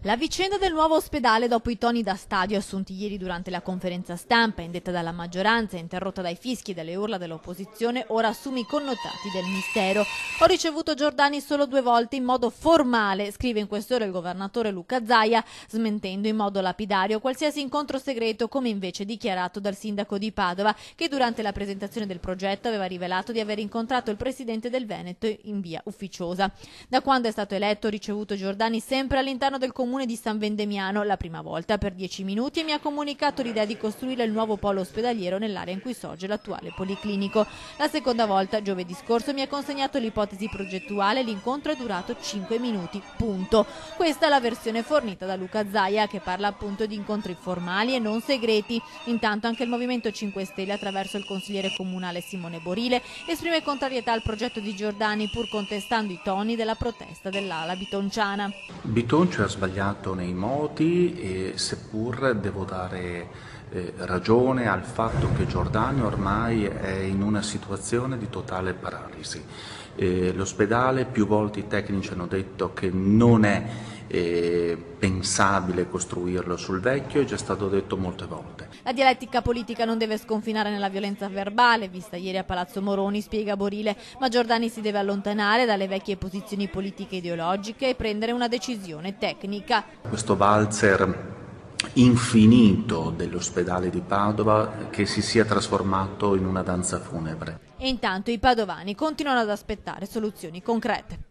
La vicenda del nuovo ospedale dopo i toni da stadio assunti ieri durante la conferenza stampa, indetta dalla maggioranza e interrotta dai fischi e dalle urla dell'opposizione, ora assume i connotati del mistero. Ho ricevuto Giordani solo 2 volte in modo formale, scrive in quest'ora il governatore Luca Zaia, smentendo in modo lapidario qualsiasi incontro segreto, come invece dichiarato dal sindaco di Padova, che durante la presentazione del progetto aveva rivelato di aver incontrato il presidente del Veneto in via ufficiosa. Da quando è stato eletto ho ricevuto Giordani sempre all'interno del comune di San Vendemiano, la prima volta per 10 minuti, e mi ha comunicato l'idea di costruire il nuovo polo ospedaliero nell'area in cui sorge l'attuale policlinico. La seconda volta, giovedì scorso, mi ha consegnato l'ipotesi progettuale e l'incontro è durato 5 minuti, punto. Questa è la versione fornita da Luca Zaia, che parla appunto di incontri formali e non segreti. Intanto anche il Movimento 5 Stelle, attraverso il consigliere comunale Simone Borile, esprime contrarietà al progetto di Giordani, pur contestando i toni della protesta dell'ala bitonciana. Bitoncio ha sbagliato nei modi, e seppur devo dare ragione al fatto che Giordani ormai è in una situazione di totale paralisi. L'ospedale, più volte i tecnici hanno detto che non è pensabile costruirlo sul vecchio, è già stato detto molte volte. La dialettica politica non deve sconfinare nella violenza verbale, vista ieri a Palazzo Moroni, spiega Borile, ma Giordani si deve allontanare dalle vecchie posizioni politiche e ideologiche e prendere una decisione tecnica. Questo valzer infinito dell'ospedale di Padova che si sia trasformato in una danza funebre. E intanto i padovani continuano ad aspettare soluzioni concrete.